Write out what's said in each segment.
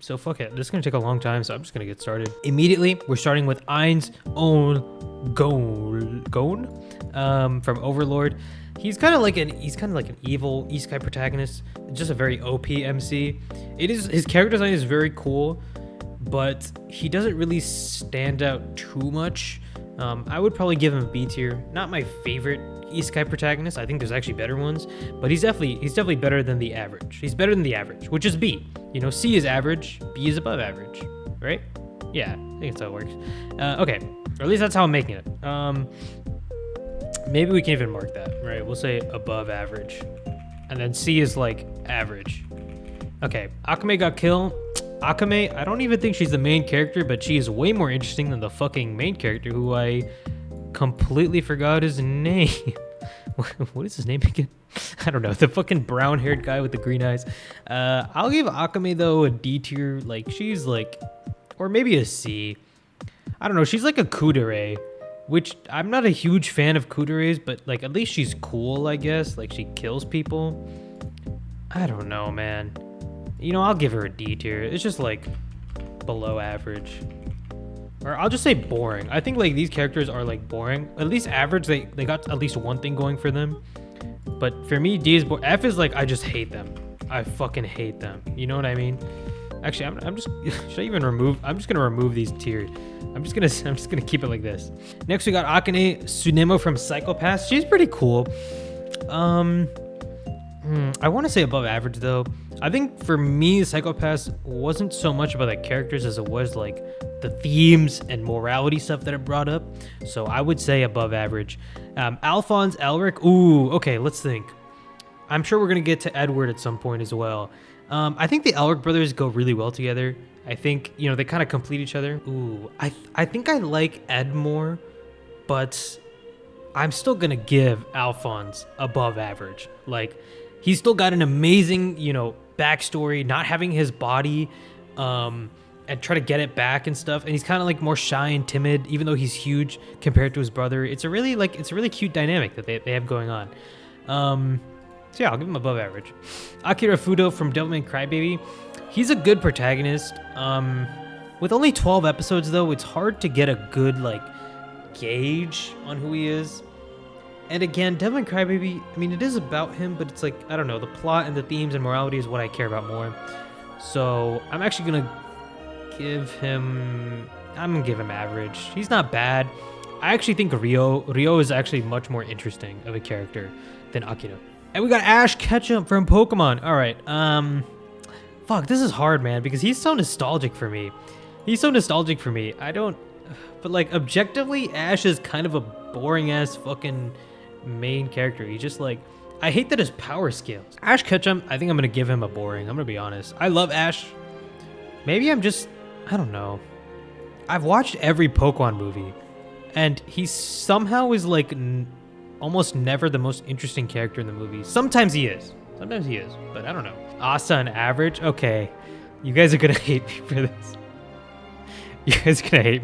So fuck it. This is gonna take a long time, so I'm just gonna get started. Immediately, we're starting with Ain's own Gon from Overlord. He's kind of like an evil isekai protagonist, just a very OP MC. His character design is very cool, but he doesn't really stand out too much. I would probably give him a B tier. Not my favorite isekai protagonist. I think there's actually better ones, but he's definitely better than the average. He's better than the average, which is B. You know, C is average, B is above average, right? Yeah, I think that's how it works. Okay, or at least that's how I'm making it. Maybe we can even mark that, right? We'll say above average, and then C is like average. Okay, Akame got killed. Akame, I don't even think she's the main character, but she is way more interesting than the fucking main character, who I completely forgot his name. What is his name again? I don't know. The fucking brown-haired guy with the green eyes. I'll give Akame, though, a D tier. Like, she's like, or maybe a C. I don't know. She's like a kudere, which I'm not a huge fan of kuderes, but like at least she's cool, I guess. Like, she kills people. I don't know, man. You know, I'll give her a D tier. It's just like below average. Or I'll just say boring. I think like these characters are like boring. At least average, they got at least one thing going for them. But for me, D is boring. F is like, I just hate them. I fucking hate them. You know what I mean? Actually, I'm just, should I even remove? I'm just gonna remove these tiers. I'm just gonna keep it like this. Next, we got Akane Tsunemo from Psycho-Pass. She's pretty cool. I want to say above average though. I think for me, Psycho-Pass wasn't so much about the characters as it was like the themes and morality stuff that it brought up. So I would say above average. Alphonse Elric. Ooh, okay, let's think. I'm sure we're gonna get to Edward at some point as well. I think the Elric brothers go really well together. I think, you know, they kind of complete each other. Ooh, I think I like Ed more, but I'm still gonna give Alphonse above average. Like, he's still got an amazing, you know, backstory, not having his body, and try to get it back and stuff. And he's kind of like more shy and timid, even though he's huge compared to his brother. It's a really cute dynamic that they have going on. So yeah, I'll give him above average. Akira Fudo from Devilman Crybaby. He's a good protagonist. With only 12 episodes though, it's hard to get a good like gauge on who he is. And again, Devilman Crybaby, I mean, it is about him, but it's like, I don't know, the plot and the themes and morality is what I care about more. So I'm actually gonna give him average. He's not bad. I actually think Ryo is actually much more interesting of a character than Akira. And we got Ash Ketchum from Pokemon. All right, fuck, this is hard, man, because he's so nostalgic for me. But like objectively, Ash is kind of a boring ass fucking main character. He's just like, I hate that his power scales. Ash Ketchum, I think I'm gonna give him a boring. I'm gonna be honest. I love Ash. Maybe I don't know. I've watched every Pokemon movie, and he somehow is like almost never the most interesting character in the movie. Sometimes he is, but I don't know. Asa and average. Okay, you guys are gonna hate me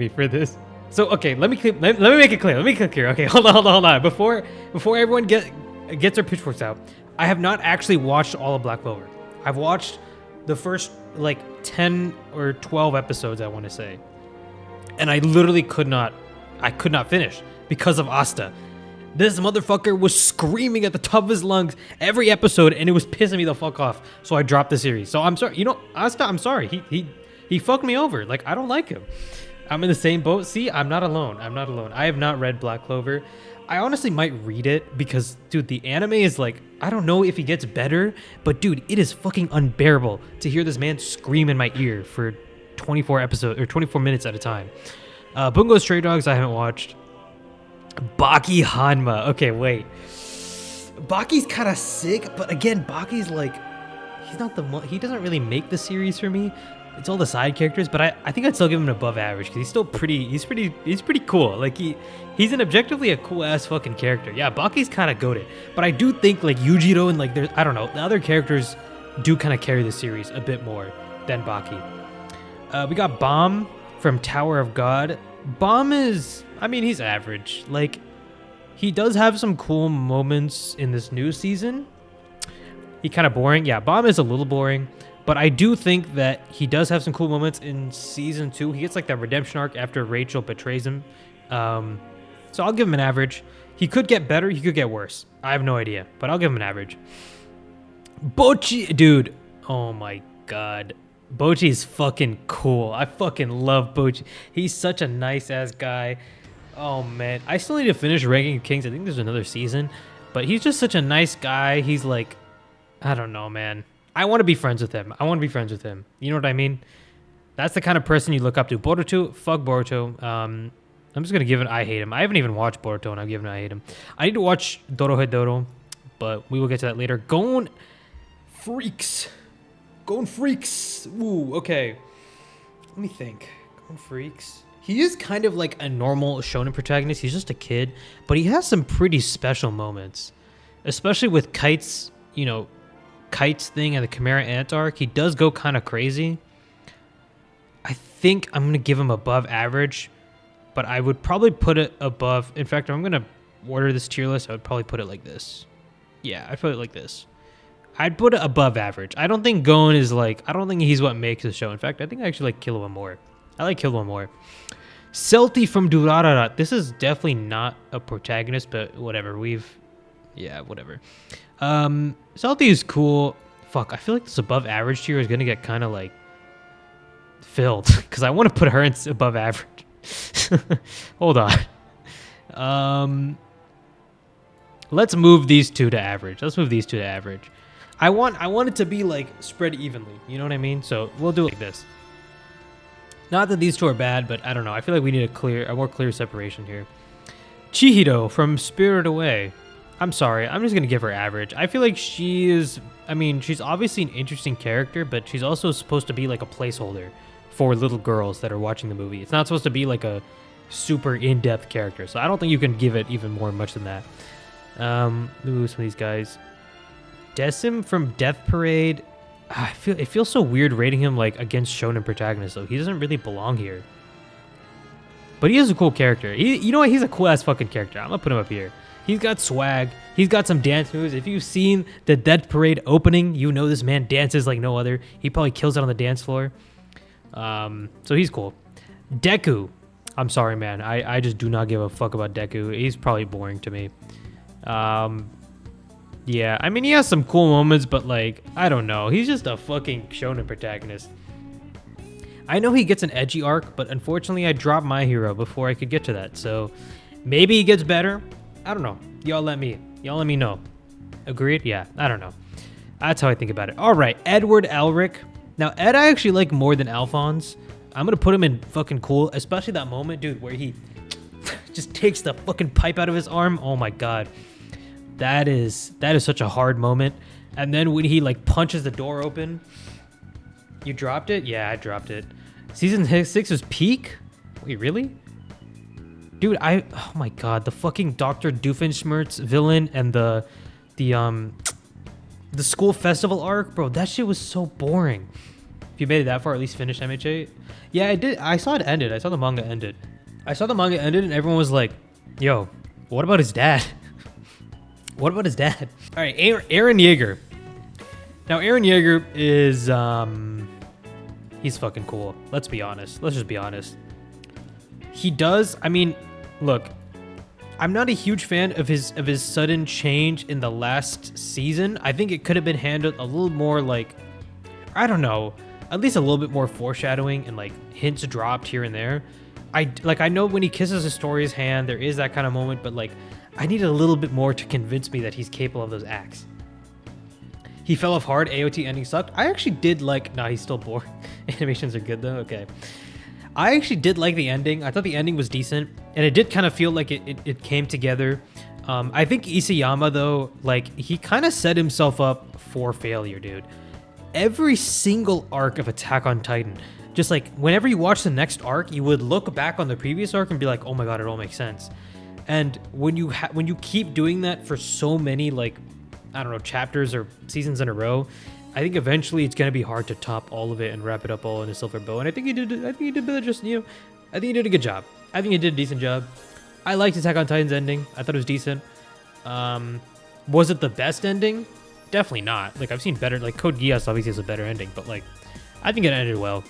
for this. So okay, let me make it clear. Okay, hold on. Before everyone gets their pitchforks out, I have not actually watched all of Black Clover. I've watched the first like 10 or 12 episodes, I want to say, and I literally could not finish because of Asta. This motherfucker was screaming at the top of his lungs every episode, and it was pissing me the fuck off. So I dropped the series. So I'm sorry. You know, Asta, I'm sorry. He fucked me over. Like, I don't like him. I'm in the same boat. See, I'm not alone. I have not read Black Clover. I honestly might read it because, dude, the anime is like, I don't know if he gets better, but dude, it is fucking unbearable to hear this man scream in my ear for 24 minutes at a time. Bungo Stray Dogs, I haven't watched. Baki Hanma. Okay, wait. Baki's kind of sick, but again, Baki's like, he doesn't really make the series for me. It's all the side characters, but I think I'd still give him an above average because he's still he's pretty cool. Like he's an objectively a cool ass fucking character. Yeah, Baki's kind of goated, but I do think like Yujiro and like I don't know, the other characters do kind of carry the series a bit more than Baki. We got Bomb from Tower of God. Bomb is, I mean, he's average. Like, he does have some cool moments in this new season. He kind of boring. Yeah, Bomb is a little boring. But I do think that he does have some cool moments in season 2. He gets like that redemption arc after Rachel betrays him. So I'll give him an average. He could get better. He could get worse. I have no idea, but I'll give him an average. Bocchi, dude. Oh my God. Bocchi is fucking cool. I fucking love Bocchi. He's such a nice ass guy. Oh man. I still need to finish Ranking of Kings. I think there's another season, but he's just such a nice guy. He's like, I don't know, man. I want to be friends with him. You know what I mean? That's the kind of person you look up to. Boruto, fuck Boruto. I'm just going to give it, I hate him. I haven't even watched Boruto, and I'm giving it, I hate him. I need to watch Dorohedoro, but we will get to that later. Gon Freaks. Ooh, okay. Let me think. Gon Freaks. He is kind of like a normal shonen protagonist. He's just a kid, but he has some pretty special moments, especially with Kite's, Kite's thing and the Chimera Ant arc. He does go kind of crazy. I think I'm going to give him above average, but I would probably put it above. In fact, if I'm going to order this tier list, I would probably put it like this. Yeah, I'd put it like this. I'd put it above average. I don't think Gon is like, I don't think he's what makes the show. In fact, I think I actually like Killua more. I like Killua more. Celti from Durarara. This is definitely not a protagonist, but whatever. Whatever. Celti is cool. Fuck, I feel like this above average tier is going to get kind of like filled because I want to put her in above average. Hold on. Let's move these two to average. I want it to be like spread evenly. You know what I mean? So we'll do it like this. Not that these two are bad, but I don't know. I feel like we need a more clear separation here. Chihiro from Spirited Away. I'm sorry. I'm just going to give her average. I feel like she's obviously an interesting character, but she's also supposed to be like a placeholder for little girls that are watching the movie. It's not supposed to be like a super in-depth character. So I don't think you can give it even much than that. Some of these guys. Decim from Death Parade. It feels so weird rating him like against shonen protagonists though. He doesn't really belong here. But he is a cool character. You know what? He's a cool ass fucking character. I'm gonna put him up here. He's got swag. He's got some dance moves. If you've seen the Death Parade opening, you know this man dances like no other. He probably kills it on the dance floor. So he's cool. Deku. I'm sorry, man. I just do not give a fuck about Deku. He's probably boring to me. Yeah, I mean, he has some cool moments, but like, I don't know. He's just a fucking shonen protagonist. I know he gets an edgy arc, but unfortunately I dropped My Hero before I could get to that. So maybe he gets better. I don't know. Y'all let me know. Agreed? Yeah, I don't know. That's how I think about it. All right, Edward Elric. Now, Ed I actually like more than Alphonse. I'm going to put him in fucking cool, especially that moment, dude, where he just takes the fucking pipe out of his arm. Oh my God. That is such a hard moment. And then when he like punches the door open. You dropped it? Yeah, I dropped it. Season 6 was peak? Wait, really? Dude, oh my God, the fucking Dr. Doofenshmirtz villain and the school festival arc, bro, that shit was so boring. If you made it that far, at least finish MHA. Yeah, I did. I saw it ended. I saw the manga ended. And everyone was like, yo, what about his dad? What about his dad? All right, Eren Yeager. Now, Eren Yeager is, he's fucking cool. Let's be honest. Let's just be honest. He does, I mean, look, I'm not a huge fan of his sudden change in the last season. I think it could have been handled a little more like, I don't know, at least a little bit more foreshadowing and like hints dropped here and there. I know when he kisses Historia's hand, there is that kind of moment, but like, I needed a little bit more to convince me that he's capable of those acts. He fell off hard. AOT ending sucked. I actually did like... Nah, he's still boring. Animations are good, though. Okay. I actually did like the ending. I thought the ending was decent. And it did kind of feel like it came together. I think Isayama, though, like, he kind of set himself up for failure, dude. Every single arc of Attack on Titan, just like, whenever you watch the next arc, you would look back on the previous arc and be like, oh my God, it all makes sense. And when you keep doing that for so many, like, I don't know, chapters or seasons in a row, I think eventually it's gonna be hard to top all of it and wrap it up all in a silver bow. And I think he did just, I think he did a good job. I think he did a decent job. I liked Attack on Titan's ending. I thought it was decent. Was it the best ending? definitely not. Like, I've seen better, like, Code Geass obviously has a better ending, but, like, I think it ended well.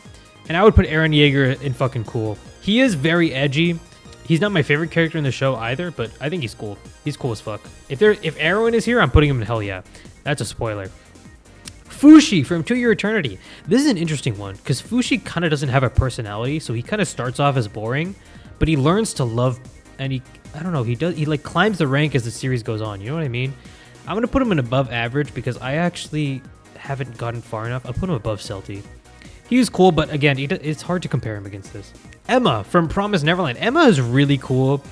And I would put Eren Yeager in fucking cool. He is very edgy. He's not my favorite character in the show either, but I think he's cool. He's cool as fuck. If Erwin is here, I'm putting him in hell yeah. That's a spoiler. Fushi from To Your Eternity. This is an interesting one, because Fushi kind of doesn't have a personality, so he kind of starts off as boring, but he learns to love, and I don't know, he like climbs the rank as the series goes on, you know what I mean? I'm going to put him in above average, because I actually haven't gotten far enough. I'll put him above Celti. He was cool, but again, it's hard to compare him against this. Emma from Promised Neverland. Emma is really cool,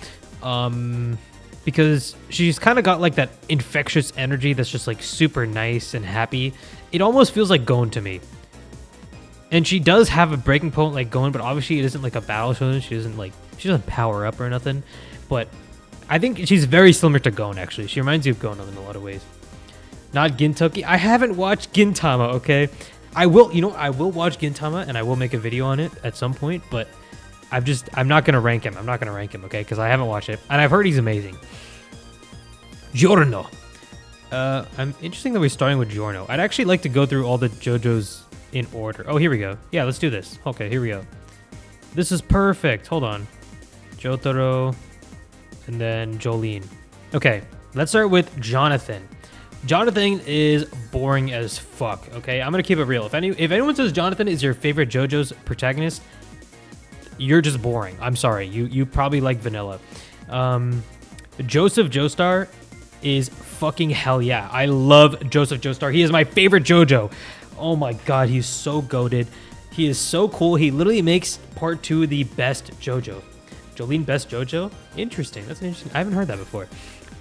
because she's kind of got like that infectious energy that's just like super nice and happy. It almost feels like Gon to me. And she does have a breaking point like Gon, but obviously it isn't like a battle shonen. She doesn't power up or nothing. But I think she's very similar to Gon, actually. She reminds you of Gon in a lot of ways. Not Gintoki. I haven't watched Gintama, okay? I will watch Gintama and I will make a video on it at some point, but I'm not going to rank him. I'm not going to rank him, okay? Because I haven't watched it. And I've heard he's amazing. Giorno. I'm interesting that we're starting with Giorno. I'd actually like to go through all the JoJo's in order. Oh, here we go. Yeah, let's do this. Okay, here we go. This is perfect. Hold on. Jotaro. And then Jolene. Okay, let's start with Jonathan. Jonathan is boring as fuck, okay? I'm going to keep it real. If anyone says Jonathan is your favorite JoJo's protagonist, you're just boring. I'm sorry. You probably like vanilla. Joseph Joestar is fucking hell yeah. I love Joseph Joestar. He is my favorite JoJo. Oh my god, he's so goated. He is so cool. He literally makes part 2 the best JoJo. Jolene best JoJo? Interesting. That's interesting. I haven't heard that before.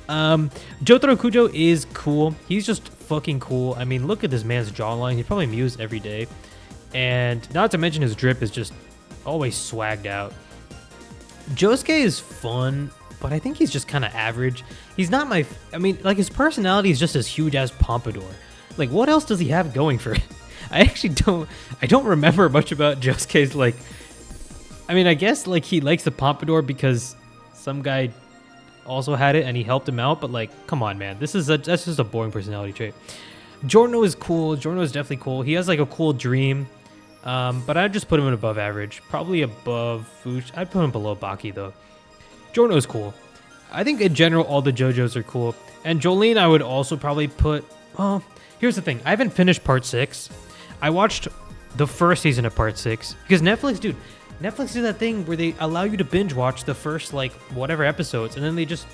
Jotaro Kujo is cool. He's just fucking cool. I mean, look at this man's jawline. He probably mews every day. And not to mention his drip is just always swagged out. Josuke is fun, but I think he's just kind of average. He's not my... I mean, like, his personality is just as huge as Pompadour. Like, what else does he have going for it? I don't remember much about Josuke's, like... I mean, I guess, like, he likes the Pompadour because some guy also had it and he helped him out, but, like, come on, man. That's just a boring personality trait. Giorno is cool. Giorno is definitely cool. He has, like, a cool dream. But I'd just put him in above average. Probably above Fush. I'd put him below Baki, though. Giorno is cool. I think, in general, all the JoJos are cool. And Jolene, I would also probably put... Oh, here's the thing. I haven't finished Part 6. I watched the first season of Part 6. Because Netflix, dude... Netflix did that thing where they allow you to binge watch the first, like, whatever episodes, and then they just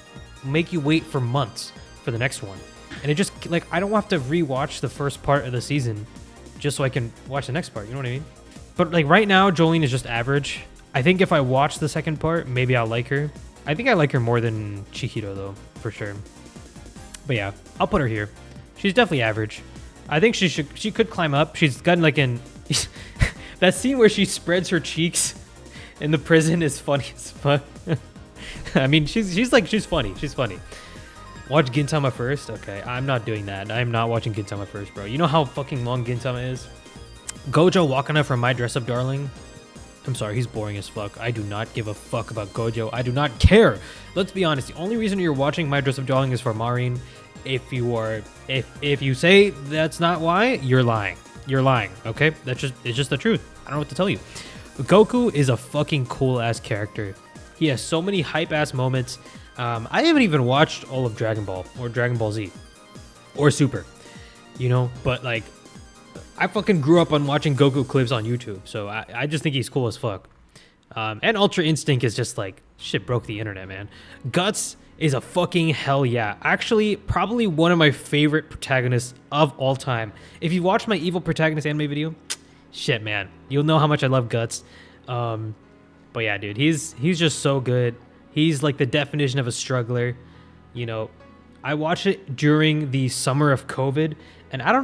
make you wait for months for the next one. And it just, like, I don't have to rewatch the first part of the season just so I can watch the next part, you know what I mean? But, like, right now, Jolene is just average. I think if I watch the second part, maybe I'll like her. I think I like her more than Chihiro, though, for sure. But yeah, I'll put her here. She's definitely average. I think she could climb up. She's gotten, like, an... That scene where she spreads her cheeks in the prison is funny as fuck. I mean, she's funny. She's funny. Watch Gintama first? Okay, I'm not doing that. I'm not watching Gintama first, bro. You know how fucking long Gintama is? Gojo Wakana from My Dress Up Darling. I'm sorry, he's boring as fuck. I do not give a fuck about Gojo. I do not care. Let's be honest. The only reason you're watching My Dress Up Darling is for Marin. If you say that's not why, you're lying. You're lying, okay? It's just the truth. I don't know what to tell you. Goku is a fucking cool-ass character. He has so many hype-ass moments. I haven't even watched all of Dragon Ball or Dragon Ball Z or Super, you know? But, like, I fucking grew up on watching Goku clips on YouTube, so I just think he's cool as fuck. And Ultra Instinct is just, like, shit broke the internet, man. Guts is a fucking hell yeah. Actually, probably one of my favorite protagonists of all time. If you watch my Evil Protagonist anime video, shit, man, you'll know how much I love Guts. But yeah, dude, he's just so good. He's like the definition of a struggler. You know, I watched it during the summer of COVID, and I don't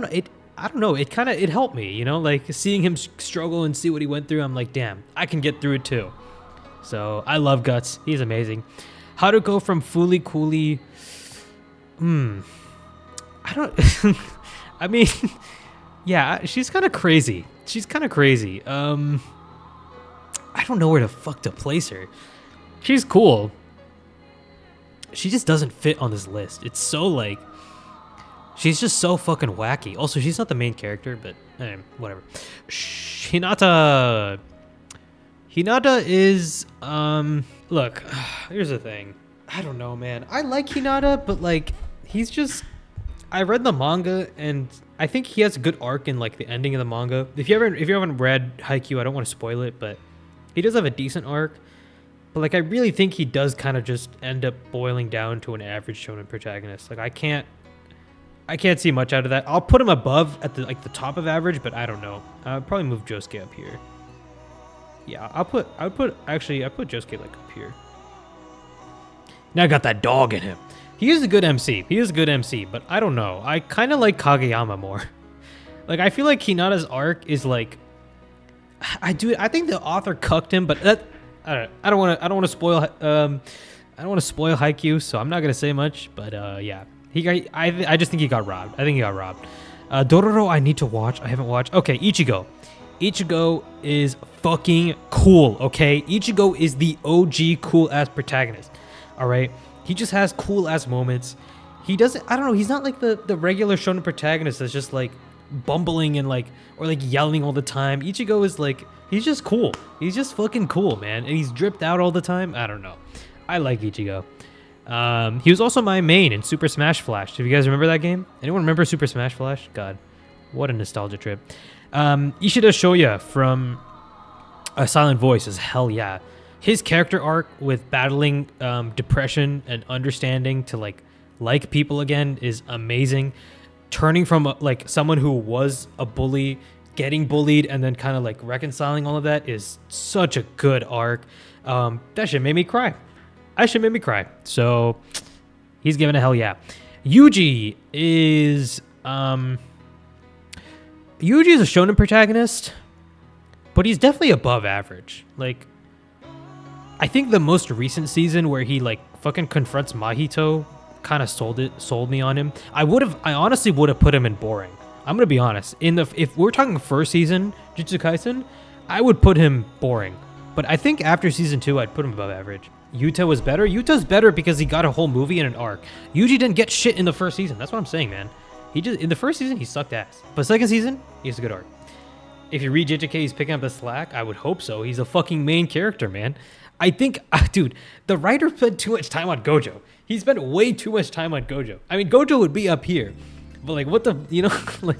know, it helped me, you know, like seeing him struggle and see what he went through. I'm like, damn, I can get through it too. So I love Guts. He's amazing. How to go from Fooly Cooly. I don't. I mean, yeah, she's kind of crazy. I don't know where the fuck to place her. She's cool. She just doesn't fit on this list. It's so like, She's just so fucking wacky. Also, she's not the main character, but whatever. Hinata. Hinata is look, here's the thing. I don't know, man. I like Hinata, but like he's just I read the manga and I think he has a good arc in like the ending of the manga. If you haven't read Haikyuu, I don't want to spoil it, but he does have a decent arc. But like I really think he does kind of just end up boiling down to an average shonen protagonist. Like I can't see much out of that. I'll put him above at the top of average, but I don't know. I'll probably move Josuke up here. Yeah, I put Josuke like up here. Now I got that dog in him. He is a good MC. But I don't know. I kind of like Kageyama more. Like I feel like Hinata's arc is like I think the author cucked him, but that I don't want to spoil Haikyuu, so I'm not gonna say much. But yeah, I just think he got robbed. Dororo, I need to watch. I haven't watched. Okay, Ichigo. Ichigo is fucking cool. Okay, Ichigo is the OG cool ass protagonist. All right, he just has cool ass moments. He doesn't. I don't know. He's not like the regular shonen protagonist that's just like bumbling and like or like yelling all the time. Ichigo is like he's just cool. He's just fucking cool, man. And he's dripped out all the time. I don't know. I like Ichigo. He was also my main in Super Smash Flash. Do you guys remember that game? Anyone remember Super Smash Flash? God, what a nostalgia trip. Ishida Shoya from A Silent Voice is hell yeah. His character arc with battling depression and understanding to like people again is amazing. Turning from like someone who was a bully, getting bullied, and then kind of like reconciling all of that is such a good arc. That shit made me cry. So he's given a hell yeah. Yuji is a shonen protagonist, but he's definitely above average. Like, I think the most recent season where he like fucking confronts Mahito kind of sold me on him. I honestly would have put him in boring. I'm gonna be honest. If we're talking first season Jujutsu Kaisen, I would put him boring. But I think after season 2, I'd put him above average. Yuta was better. Yuta's better because he got a whole movie and an arc. Yuji didn't get shit in the first season. That's what I'm saying, man. In the first season, he sucked ass. But second season, he has a good arc. If you read JJK, he's picking up the slack. I would hope so. He's a fucking main character, man. I think, dude, the writer spent too much time on Gojo. He spent way too much time on Gojo. I mean, Gojo would be up here. But like, what the, like,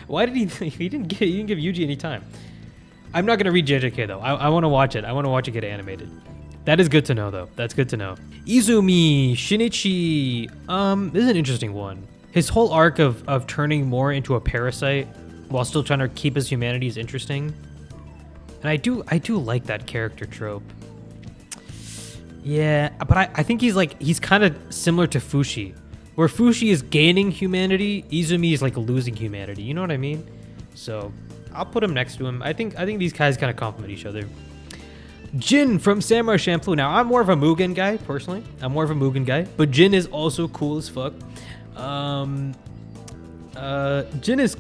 why did he didn't give Yuji any time? I'm not going to read JJK, though. I want to watch it. I want to watch it get animated. That is good to know, though. That's good to know. Izumi Shinichi. This is an interesting one. His whole arc of turning more into a parasite while still trying to keep his humanity is interesting. And I do like that character trope. Yeah, but I think he's kind of similar to Fushi. Where Fushi is gaining humanity, Izumi is like losing humanity. You know what I mean? So I'll put him next to him. I think these guys kind of complement each other. Jin from Samurai Champloo. Now, I'm more of a Mugen guy, personally. But Jin is also cool as fuck. Jin is,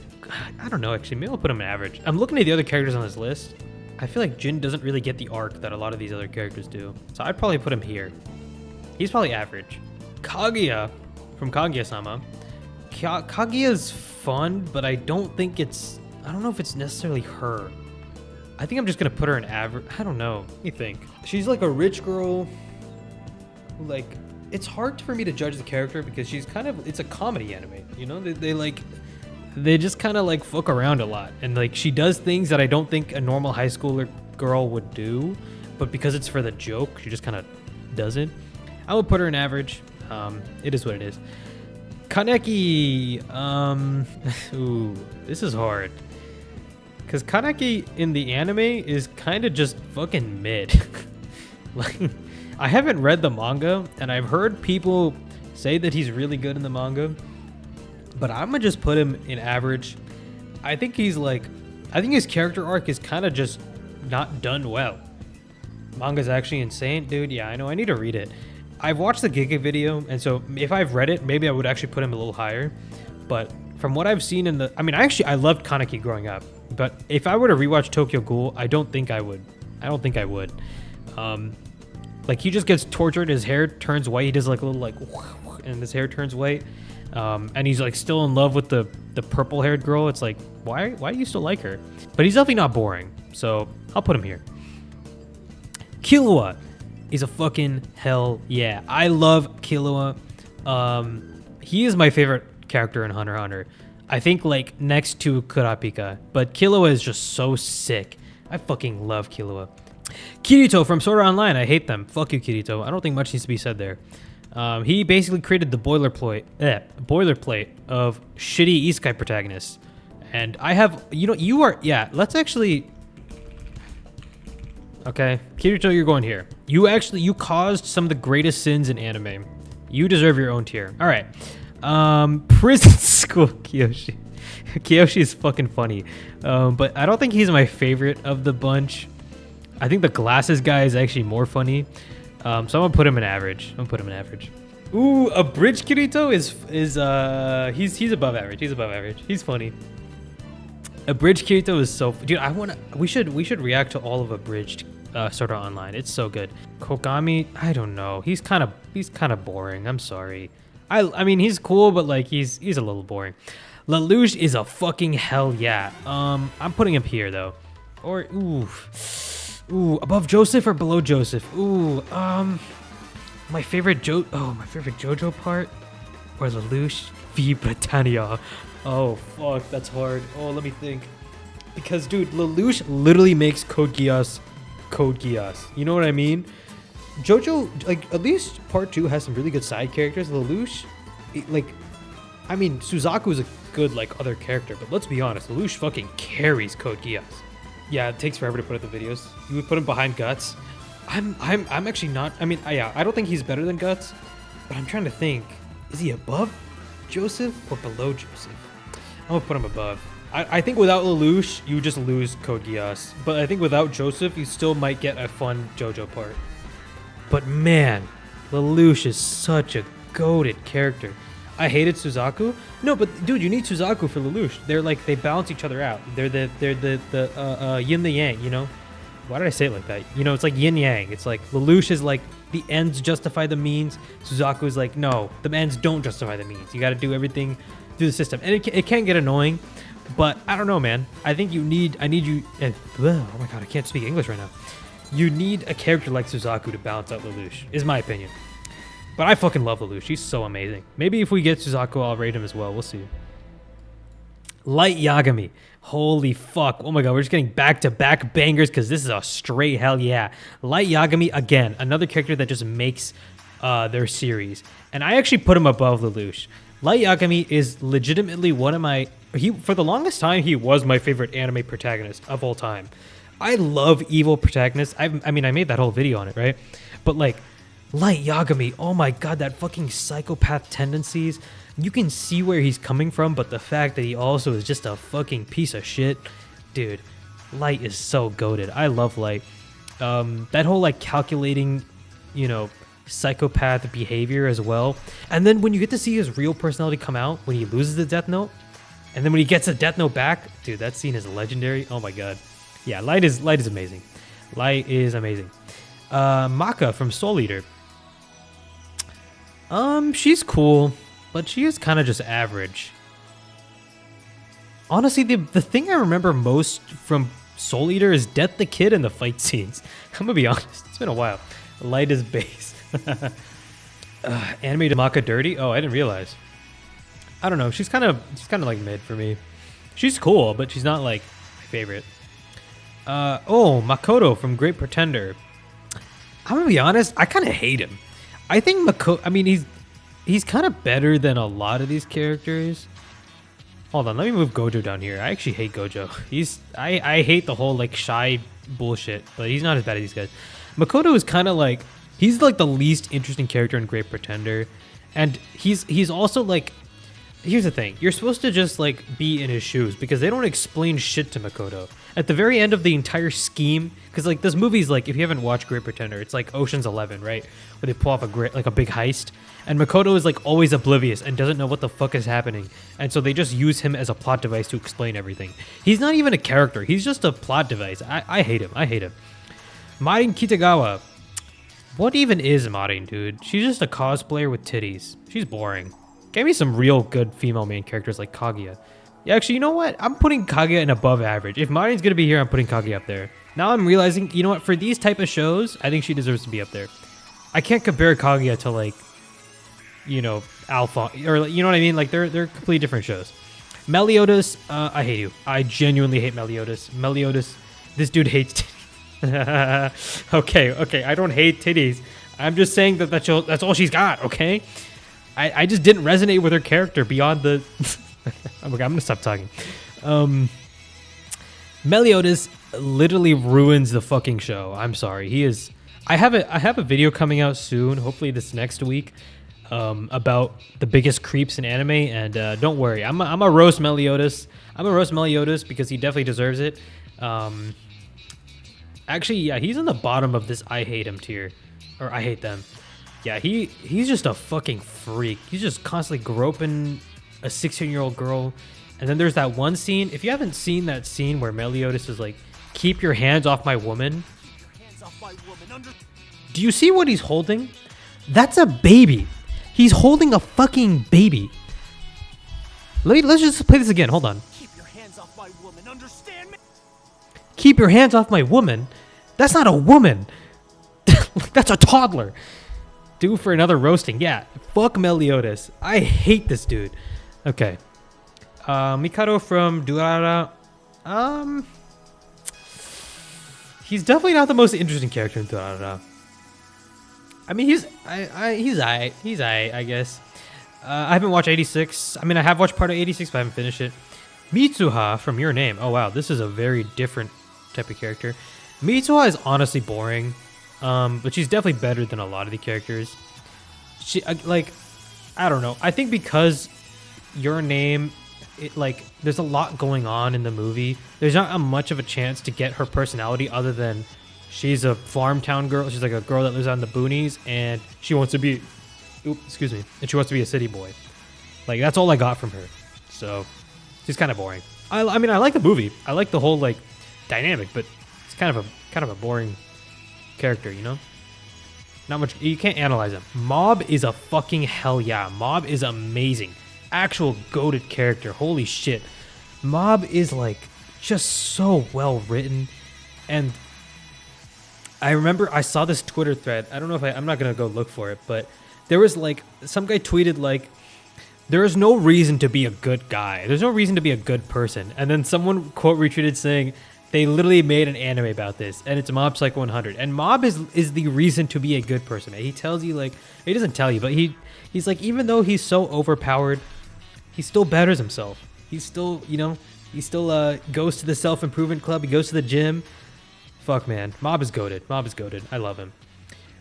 I don't know, actually. Maybe I'll put him in average. I'm looking at the other characters on this list. I feel like Jin doesn't really get the arc that a lot of these other characters do. So I'd probably put him here. He's probably average. Kaguya from Kaguya-sama. Kaguya's fun, but I don't know if it's necessarily her. I think I'm just gonna put her in average. I don't know. What do you think? She's like a rich girl. Like, it's hard for me to judge the character because she's it's a comedy anime. You know, they just kind of like fuck around a lot, and like she does things that I don't think a normal high schooler girl would do, but because it's for the joke, she just kind of does it. I would put her in average. It is what it is. Kaneki. Ooh, this is hard. Because Kaneki in the anime is kind of just fucking mid. Like, I haven't read the manga, and I've heard people say that he's really good in the manga. But I'm going to just put him in average. I think his character arc is kind of just not done well. Manga's actually insane. Dude, yeah, I know. I need to read it. I've watched the Giga video, and so if I've read it, maybe I would actually put him a little higher. But from what I've seen I loved Kaneki growing up. But if I were to rewatch Tokyo Ghoul, I don't think I would. Like, he just gets tortured, his hair turns white, he does like a little like, and his hair turns white. And he's like still in love with the purple haired girl. It's like, why do you still like her? But he's definitely not boring, so I'll put him here. Killua is a fucking hell yeah. I love Killua. He is my favorite character in Hunter x Hunter. I think like next to Kurapika, but Killua is just so sick. I fucking love Killua. Kirito from Sword Art Online. I hate them. Fuck you, Kirito. I don't think much needs to be said there. He basically created the boilerplate of shitty isekai protagonists. And I have, let's actually... Okay, Kirito, you're going here. You caused some of the greatest sins in anime. You deserve your own tier. All right. Prison School Kyoshi. Kyoshi is fucking funny. But I don't think he's my favorite of the bunch. I think the glasses guy is actually more funny. So I'm gonna put him in average. Ooh, a bridge Kirito he's above average. He's above average. He's funny. A bridge Kirito is so dude. We should react to all of Abridged Sword Art Online. It's so good. Kogami, I don't know. He's kind of boring. I'm sorry. I mean he's cool, but like he's a little boring. Lelouch is a fucking hell yeah. I'm putting him here though. Or ooh, above Joseph or below Joseph? Ooh, my favorite JoJo part or Lelouch v Britannia. Oh fuck, that's hard. Oh, let me think. Because dude, Lelouch literally makes Code Geass Code Geass. You know what I mean? JoJo, like at least part 2 has some really good side characters. Lelouch, Suzaku is a good like other character, but let's be honest, Lelouch fucking carries Code Geass. Yeah, it takes forever to put up the videos. You would put him behind Guts. I'm actually not. I mean, I don't think he's better than Guts, but I'm trying to think. Is he above Joseph or below Joseph? I'm gonna put him above. I think without Lelouch, you just lose Code Geass. But I think without Joseph, you still might get a fun JoJo part. But man, Lelouch is such a goated character. I hated Suzaku. No, but dude, you need Suzaku for Lelouch. They're like, they balance each other out. They're the yin the yang, you know? Why did I say it like that? You know, it's like yin yang. It's like Lelouch is like the ends justify the means. Suzaku is like, no, the ends don't justify the means. You got to do everything through the system. And it can get annoying, but I don't know, man. I think I need you. Oh my God, I can't speak English right now. You need a character like Suzaku to balance out Lelouch, is my opinion. But I fucking love Lelouch. He's so amazing. Maybe if we get Suzaku, I'll rate him as well. We'll see. Light Yagami. Holy fuck. Oh my God, we're just getting back-to-back bangers because this is a straight hell yeah. Light Yagami, again, another character that just makes their series. And I actually put him above Lelouch. Light Yagami is legitimately one of my... For the longest time, he was my favorite anime protagonist of all time. I love evil protagonists. I made that whole video on it, right? But like... Light Yagami, oh my God, that fucking psychopath tendencies. You can see where he's coming from, but the fact that he also is just a fucking piece of shit. Dude, Light is so goated. I love Light. That whole like calculating, you know, psychopath behavior as well. And then when you get to see his real personality come out, when he loses the Death Note, and then when he gets the Death Note back, dude, that scene is legendary. Oh my God. Yeah, Light is amazing. Light is amazing. Maka from Soul Eater. She's cool, but she is kind of just average. Honestly, the thing I remember most from Soul Eater is Death the Kid and the fight scenes. I'm gonna be honest, it's been a while. Light is base. Animated Maka dirty? Oh, I didn't realize. I don't know. She's kind of like mid for me. She's cool, but she's not like my favorite. Makoto from Great Pretender. I'm gonna be honest, I kind of hate him. I think he's kind of better than a lot of these characters. Hold on, let me move Gojo down here. I actually hate Gojo. I hate the whole like shy bullshit, but he's not as bad as these guys. Makoto is kind of like, he's like the least interesting character in Great Pretender. And he's also like, here's the thing. You're supposed to just like be in his shoes because they don't explain shit to Makoto. At the very end of the entire scheme, because like this movie's like, if you haven't watched Great Pretender, it's like Ocean's 11, right? Where they pull off a big heist. And Makoto is like always oblivious and doesn't know what the fuck is happening. And so they just use him as a plot device to explain everything. He's not even a character. He's just a plot device. I hate him. I hate him. Marin Kitagawa. What even is Marin, dude? She's just a cosplayer with titties. She's boring. Give me some real good female main characters like Kaguya. Yeah, actually, you know what? I'm putting Kaguya in above average. If Mari's gonna be here, I'm putting Kaguya up there. Now I'm realizing, you know what? For these type of shows, I think she deserves to be up there. I can't compare Kaguya to like, you know, Alpha, or you know what I mean? Like they're completely different shows. Meliodas, I hate you. I genuinely hate Meliodas. Meliodas, this dude hates titties. Okay, I don't hate titties. I'm just saying that that's all she's got, okay? I just didn't resonate with her character beyond the... I'm gonna stop talking. Meliodas literally ruins the fucking show. I'm sorry. He is... I have a video coming out soon, hopefully this next week, about the biggest creeps in anime, and don't worry, I'm a roast Meliodas. I'm a roast Meliodas because he definitely deserves it. Actually, yeah, he's in the bottom of this I hate him tier, or I hate them. Yeah, he's just a fucking freak. He's just constantly groping a 16-year-old girl, and then there's that one scene. If you haven't seen that scene where Meliodas is like, "Keep your hands off my woman." Do you see what he's holding? That's a baby. He's holding a fucking baby. Let's just play this again. Hold on. Keep your hands off my woman. Understand me? Keep your hands off my woman? That's not a woman. That's a toddler. Due for another roasting. Yeah. Fuck Meliodas. I hate this dude. Okay. Mikado from Durara. He's definitely not the most interesting character in Durara. I mean, he's aight, I guess. I haven't watched 86. I mean, I have watched part of 86, but I haven't finished it. Mitsuha from Your Name. Oh, wow. This is a very different type of character. Mitsuha is honestly boring, but she's definitely better than a lot of the characters. She, like, I don't know. I think because Your Name, there's a lot going on in the movie. There's not much of a chance to get her personality other than she's a farm town girl. She's like a girl that lives out in the boonies, and she wants to be, and she wants to be a city boy. Like, that's all I got from her. So, she's kind of boring. I mean, I like the movie. I like the whole, like, dynamic, but it's kind of a boring character, you know? Not much, you can't analyze him. Mob is a fucking hell yeah. Mob is amazing. Actual goated character. Holy shit. Mob is, like, just so well written, and I remember I saw this Twitter thread. I don't know if I'm not going to go look for it, but there was like, some guy tweeted like, there is no reason to be a good guy. There's no reason to be a good person. And then someone quote retweeted saying, they literally made an anime about this, and it's Mob Psycho 100. And Mob is the reason to be a good person. He tells you like, he doesn't tell you, but he's like, even though he's so overpowered, he still betters himself. He's still, you know, he still goes to the self-improvement club. He goes to the gym. Fuck, man. Mob is goated. Mob is goated. I love him.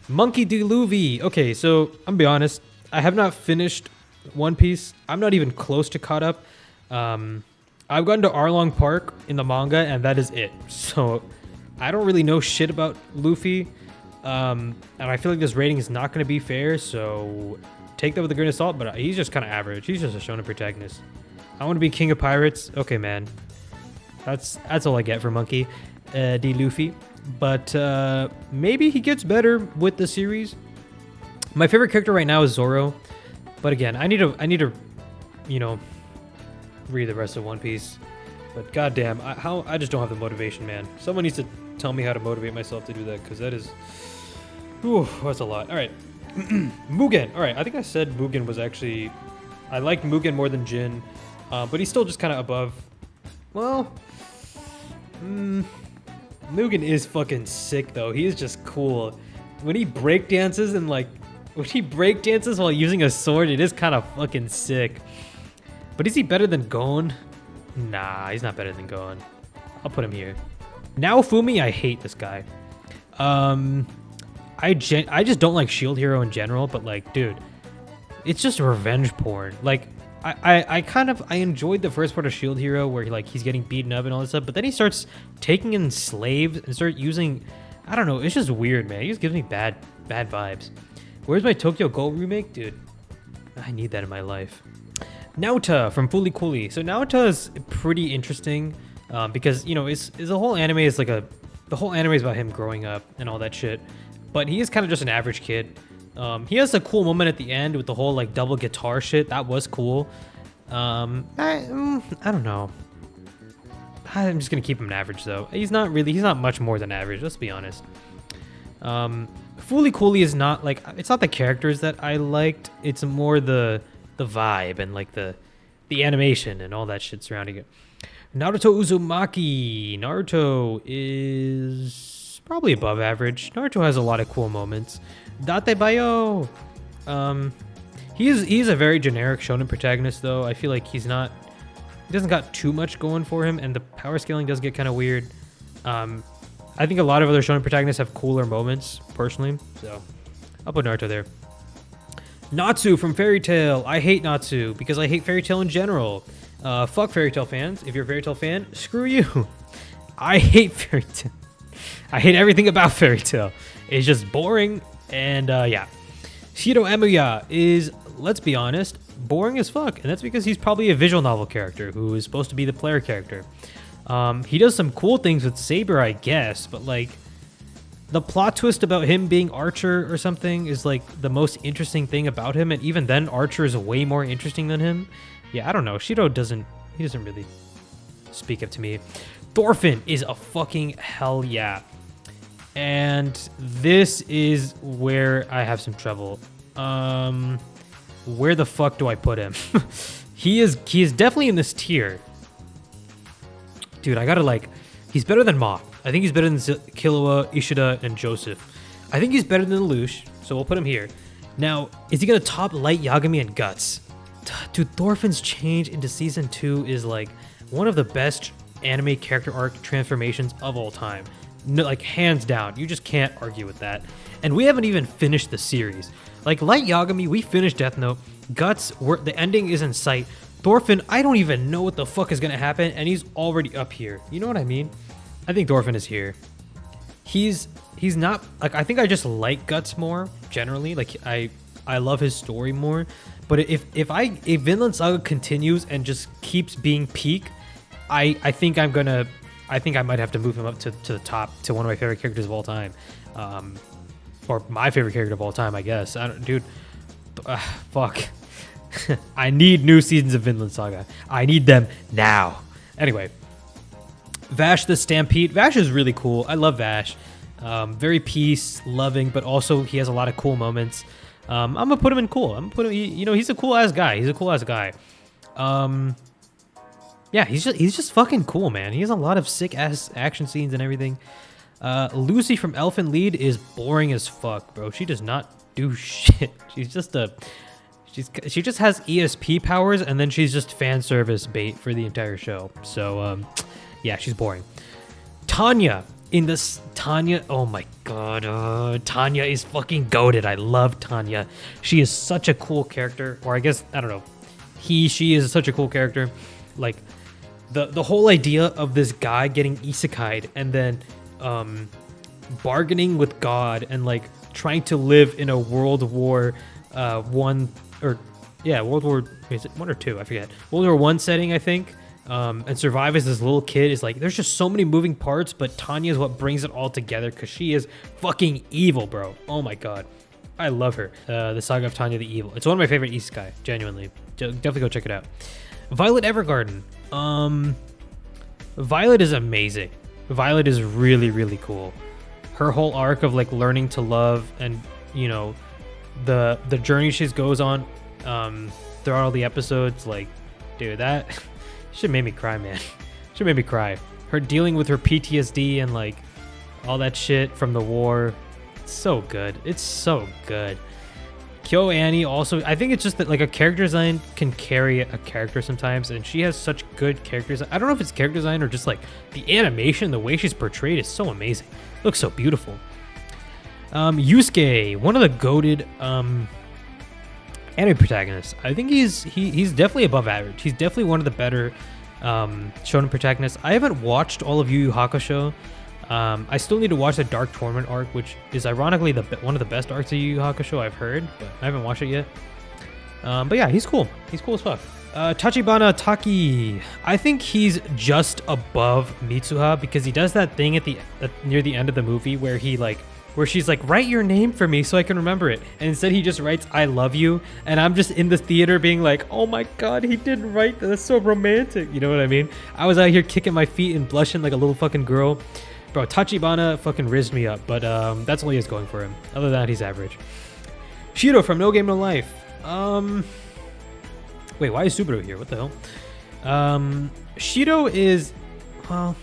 Monkey D. Luffy. Okay, so I'm gonna be honest. I have not finished One Piece. I'm not even close to caught up. I've gotten to Arlong Park in the manga, and that is it. So I don't really know shit about Luffy. And I feel like this rating is not going to be fair, so take that with a grain of salt, but he's just kind of average. He's just a shonen protagonist. I want to be king of pirates. Okay, man. That's all I get for Monkey D. Luffy. But maybe he gets better with the series. My favorite character right now is Zoro. But again, I need to, you know, read the rest of One Piece. But goddamn, I just don't have the motivation, man. Someone needs to tell me how to motivate myself to do that, because that is, whew, that's a lot. All right, Mugen. All right, I think I said Mugen was actually, I liked Mugen more than Jin, but he's still just kind of above. Well, Mugen is fucking sick though. He is just cool. When he break dances and like, when he break dances while using a sword, it is kind of fucking sick. But is he better than Gon? Nah, he's not better than Gon. I'll put him here. Naofumi, I hate this guy. I just don't like Shield Hero in general, but like, dude, it's just revenge porn. Like, I enjoyed the first part of Shield Hero where he's getting beaten up and all this stuff, but then he starts taking in slaves and start using, I don't know, it's just weird, man. He just gives me bad vibes. Where's my Tokyo Ghoul remake? Dude, I need that in my life. Naota from Fooly Cooly. So Naota is pretty interesting because, you know, it's the whole anime is like the whole anime is about him growing up and all that shit. But he is kind of just an average kid. He has a cool moment at the end with the whole like double guitar shit. That was cool. I don't know. I'm just gonna keep him an average though. He's not much more than average. Let's be honest. Fooly Cooley is not like, it's not the characters that I liked. It's more the vibe and like the animation and all that shit surrounding it. Naruto Uzumaki. Naruto is probably above average. Naruto has a lot of cool moments. Date Bayo. He's a very generic shonen protagonist though. I feel like he doesn't got too much going for him, and the power scaling does get kind of weird. I think a lot of other shonen protagonists have cooler moments, personally, so I'll put Naruto there. Natsu from Fairy Tail. I hate Natsu because I hate Fairy Tail in general. Fuck Fairy Tail fans. If you're a Fairy Tail fan, screw you. I hate Fairy Tail. I hate everything about Fairy Tail. It's just boring, and yeah. Shiro Emuya is, let's be honest, boring as fuck, and that's because he's probably a visual novel character who is supposed to be the player character. He does some cool things with Saber, I guess, but like the plot twist about him being Archer or something is like the most interesting thing about him, and even then Archer is way more interesting than him. Yeah, I don't know. Shiro doesn't really speak up to me. Thorfinn is a fucking hell yeah. And this is where I have some trouble. Where the fuck do I put him? He is definitely in this tier. Dude, I gotta like, he's better than Ma. I think he's better than Killua, Ishida, and Joseph. I think he's better than Lelouch, so we'll put him here. Now, is he gonna top Light Yagami and Guts? Dude, Thorfinn's change into season 2 is like one of the best anime character arc transformations of all time. No, like hands down, you just can't argue with that. And we haven't even finished the series. Like Light Yagami, we finished Death Note. Guts, the ending is in sight. Thorfinn, I don't even know what the fuck is gonna happen, and he's already up here. You know what I mean? I think Thorfinn is here. He's not like, I think I just like Guts more generally. Like I love his story more. But if Vinland Saga continues and just keeps being peak, I think I might have to move him up to the top, to one of my favorite characters of all time, or my favorite character of all time, I guess. Fuck. I need new seasons of Vinland Saga. I need them now. Anyway, Vash the Stampede. Vash is really cool. I love Vash. Very peace loving, but also he has a lot of cool moments. I'm gonna put him in cool. I'm gonna put him. He's a cool ass guy. Yeah, he's just fucking cool, man. He has a lot of sick ass action scenes and everything. Lucy from Elfen Lied is boring as fuck, bro. She does not do shit. She's just she just has ESP powers, and then she's just fan service bait for the entire show. So yeah, she's boring. Tanya. Oh my god, Tanya is fucking goated. I love Tanya. She is such a cool character, or I guess, I don't know. She is such a cool character. Like, the whole idea of this guy getting isekai'd and then bargaining with God and like trying to live in a World War One, or yeah, World War, is it 1 or 2? I forget. World War One setting, I think. And survive as this little kid is like, there's just so many moving parts, but Tanya is what brings it all together because she is fucking evil, bro. Oh my god, I love her. The Saga of Tanya the Evil. It's one of my favorite isekai, genuinely. Definitely go check it out. Violet Evergarden. Violet is amazing. Violet is really, really cool. Her whole arc of like learning to love, and the journey she goes on throughout all the episodes, like, dude, that should make me cry, man. Should make me cry. Her dealing with her PTSD and like all that shit from the war. It's so good. It's so good. Kyo Annie also, I think it's just that like a character design can carry a character sometimes, and she has such good character design. I don't know if it's character design or just like the animation, the way she's portrayed is so amazing. Looks so beautiful. Yusuke, one of the goated anime protagonists. I think he's definitely above average. He's definitely one of the better shonen protagonists. I haven't watched all of Yu Yu Hakusho. I still need to watch the Dark Tournament arc, which is ironically one of the best arcs of Yu Yu Hakusho I've heard, but I haven't watched it yet. But yeah, he's cool. He's cool as fuck. Tachibana Taki. I think he's just above Mitsuha because he does that thing at the near the end of the movie where he like where she's like, write your name for me so I can remember it. And instead he just writes, I love you. And I'm just in the theater being like, oh my God, he didn't write that. That's so romantic. You know what I mean? I was out here kicking my feet and blushing like a little fucking girl. Bro, Tachibana fucking rizzed me up, but that's all he has going for him. Other than that, he's average. Shiro from No Game No Life. Wait, why is Subaru here? What the hell? Shiro is, well,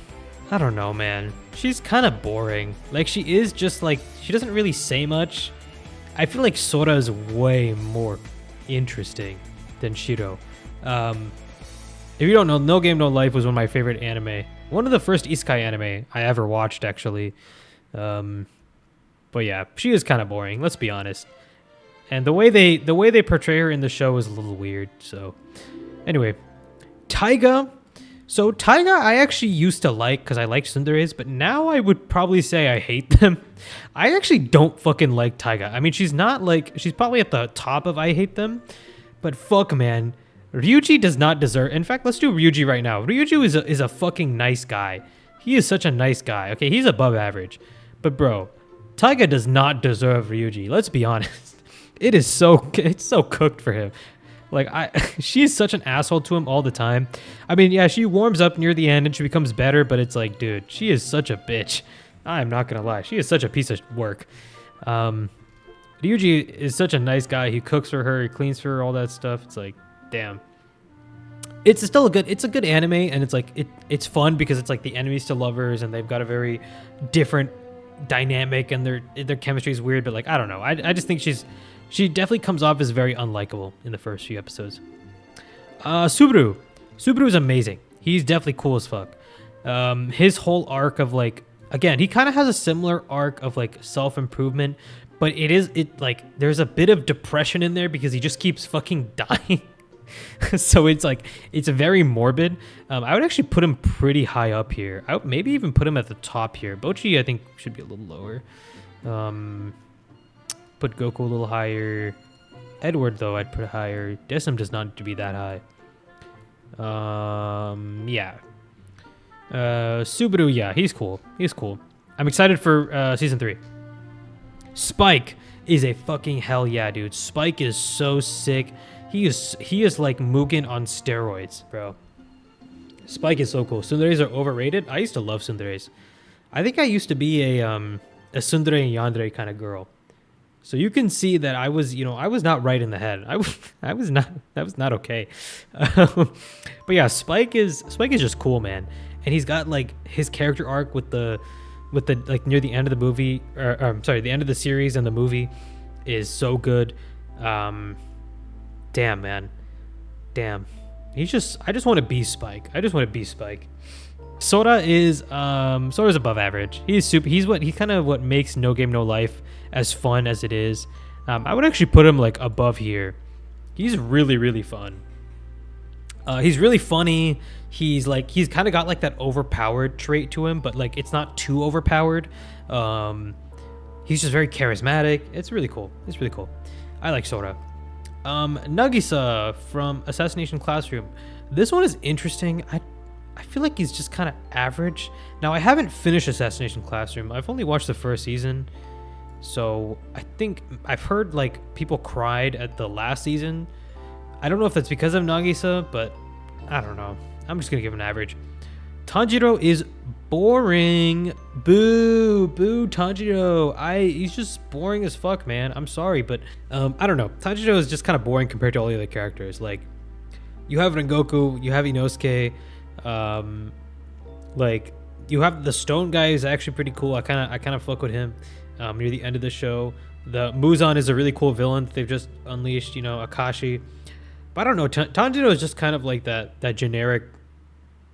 I don't know, man. She's kind of boring. Like, she is just like, she doesn't really say much. I feel like Sora is way more interesting than Shiro. If you don't know, No Game No Life was one of my favorite anime. One of the first isekai anime I ever watched, actually. But yeah, she is kind of boring, let's be honest. And the way they portray her in the show is a little weird. So anyway, Taiga. So Taiga I actually used to like because I liked tsunderes, but now I would probably say I hate them. I actually don't fucking like Taiga. I mean, she's not like, she's probably at the top of I hate them, but fuck, man. Ryuji does not deserve, in fact, let's do Ryuji right now. Ryuji is a fucking nice guy. He is such a nice guy. Okay, he's above average. But bro, Taiga does not deserve Ryuji. Let's be honest. It's so cooked for him. Like, she's such an asshole to him all the time. I mean, yeah, she warms up near the end and she becomes better, but it's like, dude, she is such a bitch. I'm not gonna lie. She is such a piece of work. Ryuji is such a nice guy. He cooks for her, he cleans for her, all that stuff. It's like, damn. It's still it's a good anime, and it's like, it's fun because it's like the enemies to lovers and they've got a very different dynamic and their chemistry is weird, but like, I don't know. I just think she definitely comes off as very unlikable in the first few episodes. Subaru is amazing. He's definitely cool as fuck. His whole arc of like, again, he kind of has a similar arc of like self-improvement, but like there's a bit of depression in there because he just keeps fucking dying. So it's like, it's very morbid. I would actually put him pretty high up here. I would maybe even put him at the top here. Bochi, I think, should be a little lower. Put Goku a little higher. Edward, though, I'd put higher. Decim does not need to be that high. Yeah. Subaru, yeah, he's cool. He's cool. I'm excited for season 3. Spike is a fucking hell yeah, dude. Spike is so sick. He is like Mugen on steroids, bro. Spike is so cool. Tsunderes are overrated. I used to love tsunderes. I think I used to be a tsundere and yandere kind of girl. So you can see that I was not right in the head. That was not okay. But yeah, Spike is just cool, man. And he's got like his character arc with the like near the end of the movie, the end of the series and the movie is so good. Damn, man. Damn. I just want to be Spike. Sora's above average. He's kind of what makes No Game No Life as fun as it is. I would actually put him like above here. He's really, really fun. He's really funny. He's kind of got like that overpowered trait to him, but like it's not too overpowered. He's just very charismatic. It's really cool. I like Sora. Nagisa from Assassination Classroom. This one is interesting. I feel like he's just kind of average. Now, I haven't finished Assassination Classroom. I've only watched the first season. So I think I've heard like people cried at the last season. I don't know if that's because of Nagisa, but I don't know. I'm just going to give him an average. Tanjiro is boring. Boo Tanjiro. He's just boring as fuck, man. I'm sorry, but I don't know. Tanjiro is just kind of boring compared to all the other characters. Like, you have Rengoku, you have Inosuke, like you have the Stone guy is actually pretty cool. I kind of fuck with him near the end of the show. The Muzan is a really cool villain that they've just unleashed, Akashi. But I don't know, Tanjiro is just kind of like that generic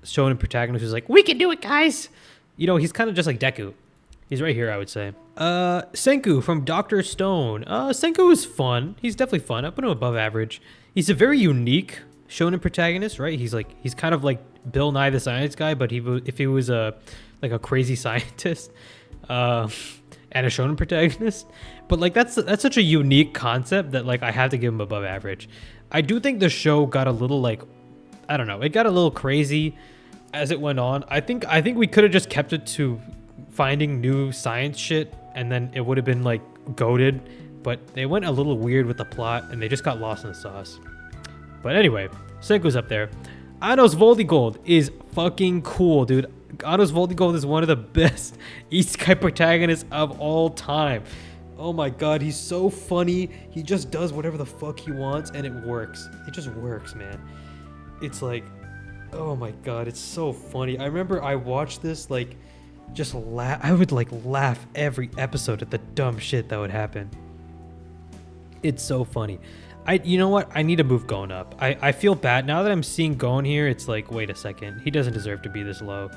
shonen protagonist who's like, we can do it, guys. He's kind of just like Deku. He's right here, I would say. Senku from Dr. Stone. Senku is fun. He's definitely fun. I put him above average. He's a very unique shonen protagonist, right? He's kind of like Bill Nye the Science Guy, but if he was a crazy scientist and a shonen protagonist. But like that's such a unique concept that like I have to give him above average. I do think the show got a little like, I don't know, it got a little crazy as it went on. I think we could have just kept it to finding new science shit and then it would have been like goated, but they went a little weird with the plot and they just got lost in the sauce. But anyway, Senku's up there. Anos Voldigold is fucking cool, dude. Anos Voldigold is one of the best isekai protagonists of all time. Oh my god, he's so funny. He just does whatever the fuck he wants and it works. It just works, man. It's like, oh my god, it's so funny. I remember I watched this, like, just laugh. I would like laugh every episode at the dumb shit that would happen. It's so funny. You know what? I need to move Gon up. I feel bad now that I'm seeing Gon here. It's like, wait a second. He doesn't deserve to be this low.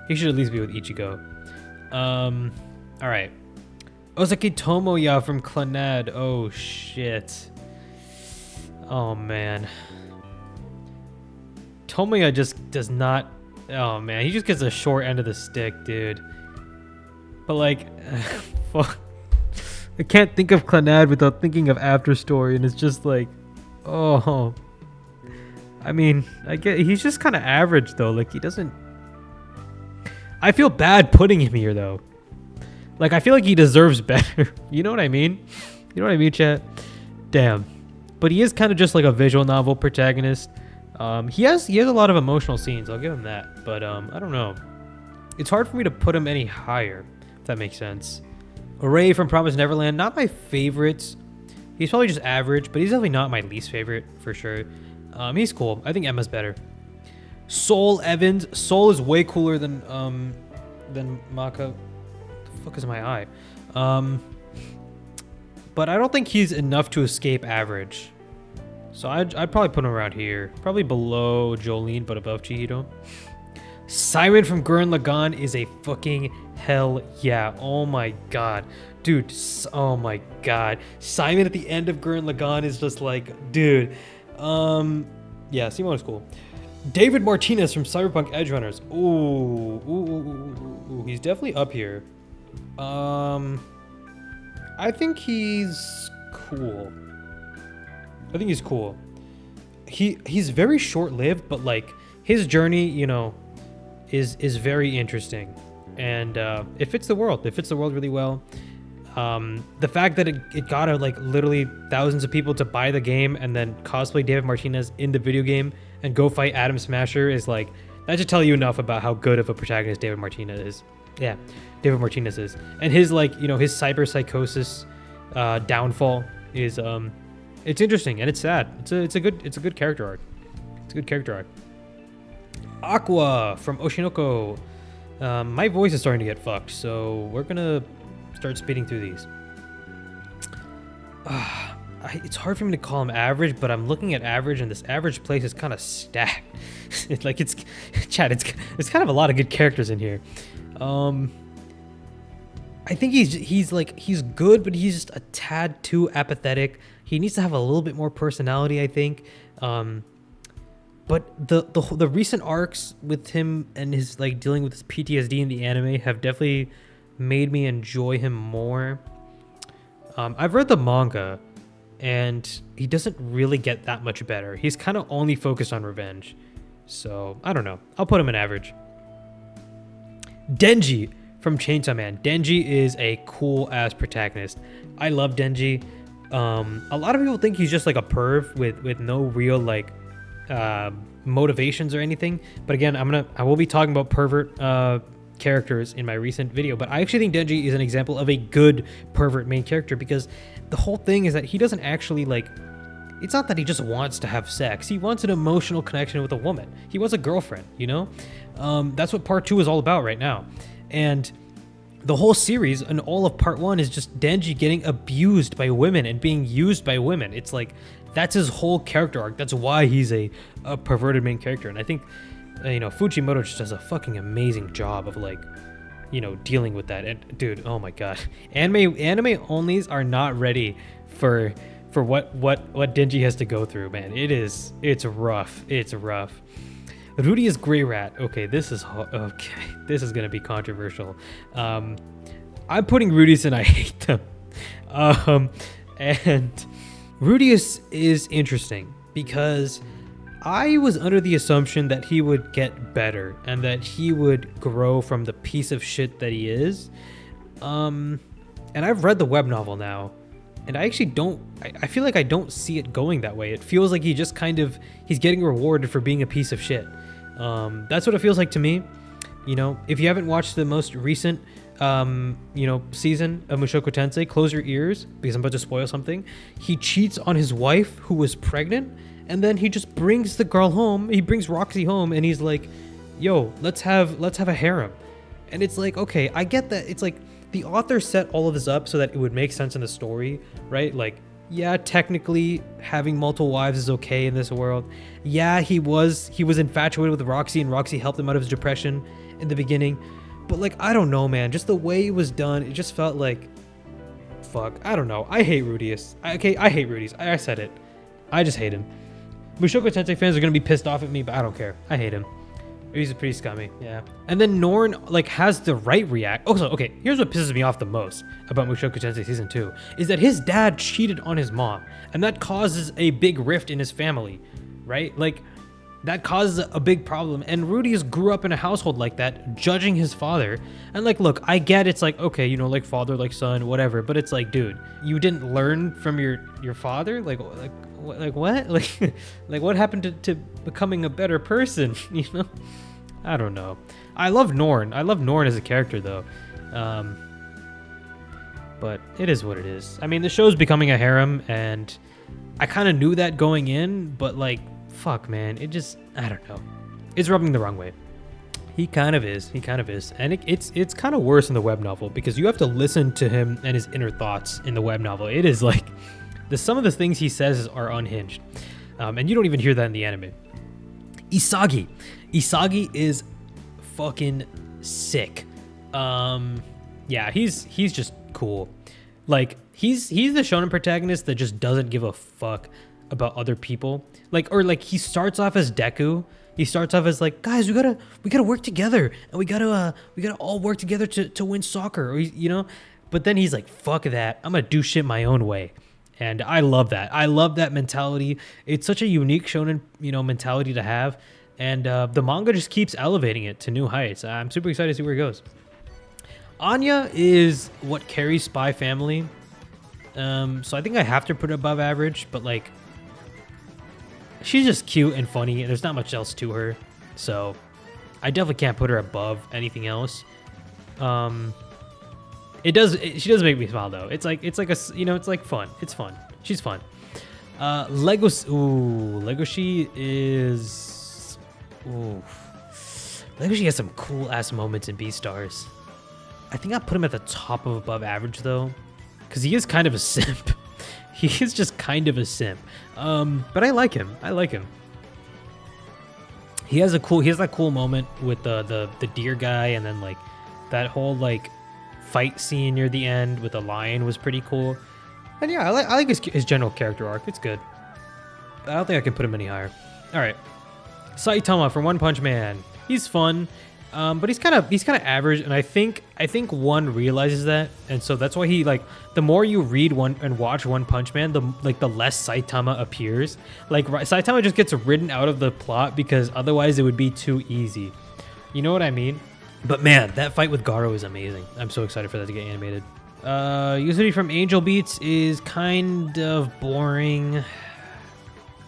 He should at least be with Ichigo. All right. Ozaki Tomoya from Clannad. Oh shit. Oh man. Tomoya just does not. Oh man, he just gets the short end of the stick, dude. But like, fuck. I can't think of Clannad without thinking of After Story, and it's just like, oh. I mean, I get he's just kind of average though. Like he doesn't. I feel bad putting him here though. Like I feel like he deserves better. You know what I mean? You know what I mean, chat? Damn. But he is kind of just like a visual novel protagonist. He has a lot of emotional scenes. I'll give him that. But I don't know. It's hard for me to put him any higher, if that makes sense. Array from Promised Neverland, not my favorites. He's probably just average, but he's definitely not my least favorite for sure. He's cool. I think Emma's better. Soul Evans. Soul is way cooler than Maka. What the fuck is my eye? But I don't think he's enough to escape average. So I'd probably put him around here. Probably below Jolene, but above Chihiro. Siren from Gurren Lagann is a fucking hell yeah. Oh my god. Dude, oh my god. Simon at the end of Gurren Lagann is just like, dude. Yeah, Simon is cool. David Martinez from Cyberpunk Edgerunners. Ooh, he's definitely up here. I think he's cool. I think he's cool. He's very short-lived, but like his journey, you know, is very interesting, and it fits the world. It fits the world really well. The fact that it got like literally thousands of people to buy the game and then cosplay David Martinez in the video game and go fight Adam Smasher is like, that should tell you enough about how good of a protagonist David Martinez is. Yeah, David Martinez is, and his like, you know, his cyber psychosis downfall is it's interesting and it's sad. It's a good character arc. It's a good character arc. Aqua from Oshinoko. My voice is starting to get fucked, so we're gonna start speeding through these. It's hard for me to call him average, but I'm looking at average, and this average place is kind of stacked. It's like it's kind of a lot of good characters in here. I think he's good, but he's just a tad too apathetic. He needs to have a little bit more personality, I think. But the recent arcs with him and his like dealing with his PTSD in the anime have definitely made me enjoy him more. I've read the manga, and he doesn't really get that much better. He's kind of only focused on revenge. So I don't know. I'll put him in average. Denji from Chainsaw Man. Denji is a cool ass protagonist. I love Denji. A lot of people think he's just like a perv with no real like motivations or anything. But again, I will be talking about pervert characters in my recent video. But I actually think Denji is an example of a good pervert main character, because the whole thing is that he doesn't actually like. It's not that he just wants to have sex. He wants an emotional connection with a woman. He wants a girlfriend, you know? That's what part 2 is all about right now. And the whole series and all of part 1 is just Denji getting abused by women and being used by women. It's like, that's his whole character arc. That's why he's a perverted main character. And I think, you know, Fujimoto just does a fucking amazing job of like, you know, dealing with that. And dude, oh my God. Anime onlys are not ready for what Denji has to go through, man. It's rough. It's rough. Rudy is Grey Rat. Okay, this is gonna be controversial. I'm putting Rudy's and I hate them. And Rudius is interesting because I was under the assumption that he would get better and that he would grow from the piece of shit that he is. And I've read the web novel now, and I actually don't, I feel like I don't see it going that way. It feels like he just kind of, he's getting rewarded for being a piece of shit. That's what it feels like to me. You know, if you haven't watched the most recent, you know, season of Mushoku Tensei, close your ears because I'm about to spoil something. He cheats on his wife who was pregnant, and then he just brings the girl home. He brings Roxy home, and he's like, yo, let's have a harem. And it's like, okay, I get that. It's like the author set all of this up so that it would make sense in the story, right? Like, yeah, technically having multiple wives is okay in this world. Yeah, he was infatuated with Roxy, and Roxy helped him out of his depression in the beginning. But like, I don't know, man. Just the way it was done, it just felt like, fuck. I don't know. I hate Rudius. I hate Rudius. I said it. I just hate him. Mushoku Tensei fans are gonna be pissed off at me, but I don't care. I hate him. He's pretty scummy, yeah. And then Norn like has the right react. Also, okay, here's what pisses me off the most about Mushoku Tensei season 2 is that his dad cheated on his mom, and that causes a big rift in his family, right? Like, that causes a big problem. And Rudius grew up in a household like that, judging his father. And like, look, I get it's like, okay, you know, like father, like son, whatever. But it's like, dude, you didn't learn from your father? Like what? Like what happened to becoming a better person? You know? I don't know. I love Norn. I love Norn as a character though. But it is what it is. I mean, the show's becoming a harem, and I kind of knew that going in, but like, fuck, man, it just, I don't know. It's rubbing the wrong way. He kind of is. And it's kind of worse in the web novel because you have to listen to him and his inner thoughts in the web novel. It is like, some of the things he says are unhinged. And you don't even hear that in the anime. Isagi. Isagi is fucking sick. Yeah, he's just cool. Like, he's the shonen protagonist that just doesn't give a fuck about other people. Like, or like, he starts off as Deku. He starts off as like, guys, we gotta work together, and we gotta all work together to win soccer, or, you know. But then he's like, fuck that, I'm gonna do shit my own way. And I love that. I love that mentality. It's such a unique shonen, you know, mentality to have. And the manga just keeps elevating it to new heights. I'm super excited to see where it goes. Anya is what carries Spy Family. So I think I have to put her above average, but like, she's just cute and funny, and there's not much else to her. So I definitely can't put her above anything else. She does make me smile though. It's like a, you know, it's like fun. It's fun. She's fun. Legoshi is, Legoshi has some cool ass moments in Beastars. I think I put him at the top of above average though, because he is kind of a simp. He is just kind of a simp. But I like him. He has that cool moment with the deer guy, and then like that whole like fight scene near the end with the lion was pretty cool. And yeah, I like his general character arc. It's good. I don't think I can put him any higher. All right, Saitama from One Punch Man. He's fun, but he's kind of average. And I think One realizes that, and so that's why he, like, the more you read one and watch One Punch Man, the less Saitama appears. Like, Saitama just gets written out of the plot because otherwise it would be too easy. You know what I mean? But man, that fight with Garo is amazing. I'm so excited for that to get animated. Yuzuri from Angel Beats is kind of boring.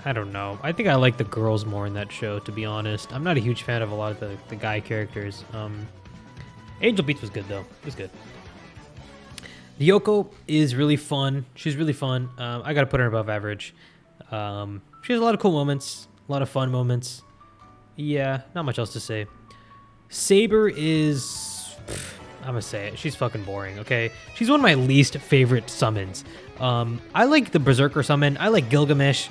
I don't know. I think I like the girls more in that show, to be honest. I'm not a huge fan of a lot of the guy characters. Angel Beats was good, though. It was good. Ryoko is really fun. She's really fun. I gotta put her above average. She has a lot of cool moments, a lot of fun moments. Yeah, not much else to say. Saber is, I'm gonna say it, she's fucking boring, okay? She's one of my least favorite summons. I like the Berserker summon. I like Gilgamesh.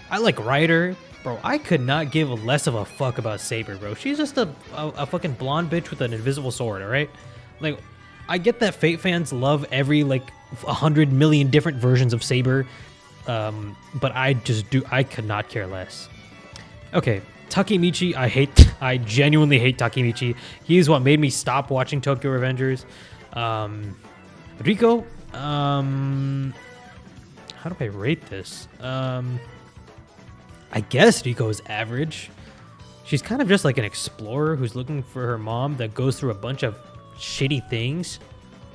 I like Ryder. Bro, I could not give less of a fuck about Saber, bro. She's just a fucking blonde bitch with an invisible sword, all right? Like, I get that Fate fans love every, like, 100 million different versions of Saber, but I could not care less. Okay, Takemichi, I genuinely hate Takemichi. He is what made me stop watching Tokyo Revengers. Rico, how do I rate this? I guess Rico is average. She's kind of just like an explorer who's looking for her mom that goes through a bunch of shitty things.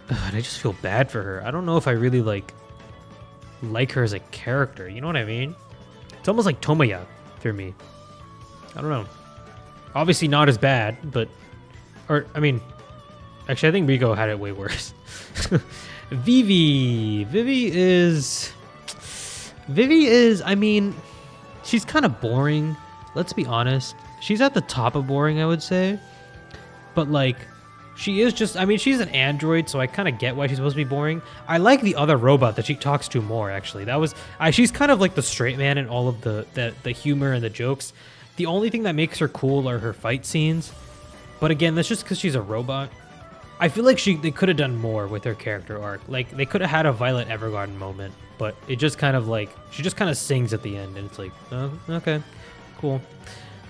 And I just feel bad for her. I don't know if I really like her as a character. You know what I mean? It's almost like Tomoya for me. I don't know. Obviously not as bad, but... Or, I mean... Actually, I think Rico had it way worse. Vivi. Vivi is... I mean... She's kind of boring. Let's be honest. She's at the top of boring, I would say. But, like... She is just... I mean, she's an android, so I kind of get why she's supposed to be boring. I like the other robot that she talks to more, actually. That was... she's kind of like the straight man in all of the humor and the jokes. The only thing that makes her cool are her fight scenes. But again, that's just because she's a robot. I feel like they could have done more with her character arc. Like, they could have had a Violet Evergarden moment. But it just kind of like... She just kind of sings at the end, and it's like, oh, okay, cool.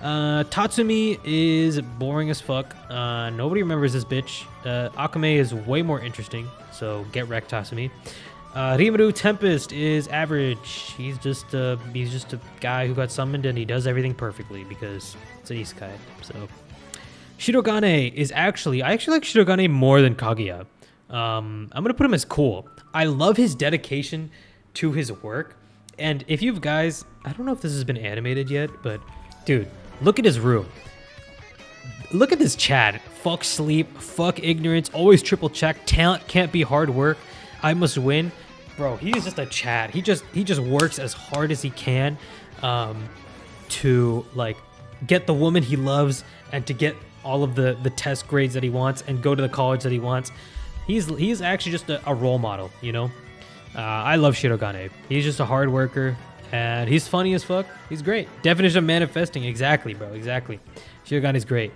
Tatsumi is boring as fuck. Nobody remembers this bitch. Akame is way more interesting, so get wrecked, Tatsumi. Rimuru Tempest is average. He's just a guy who got summoned and he does everything perfectly because it's an isekai. So Shirogane is I actually like Shirogane more than Kaguya. I'm gonna put him as cool. I love his dedication to his work, and if you guys, I don't know if this has been animated yet, but dude, look at his room. Look at this Chad. Fuck sleep, fuck ignorance, always triple check, talent can't be hard work, I must win. Bro, he is just a Chad. He just works as hard as he can to like get the woman he loves and to get all of the test grades that he wants and go to the college that he wants. He's actually just a role model, you know? I love Shirogane. He's just a hard worker and he's funny as fuck. He's great. Definition of manifesting. Exactly, bro. Exactly. Shirogane's great.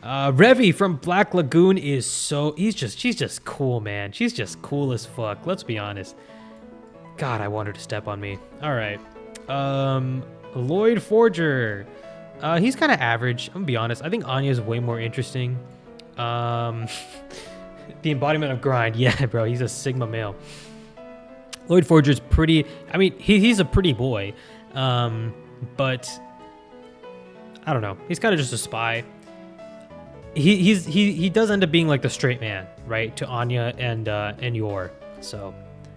Revi from Black Lagoon is she's just cool, man. She's just cool as fuck. Let's be honest. God, I want her to step on me. All right. Lloyd Forger. He's kind of average. I'm gonna be honest. I think Anya is way more interesting. The embodiment of grind. Yeah, bro. He's a Sigma male. Lloyd Forger's pretty. I mean, he's a pretty boy. But I don't know. He's kind of just a spy. He does end up being like the straight man, right, to Anya and Yor. So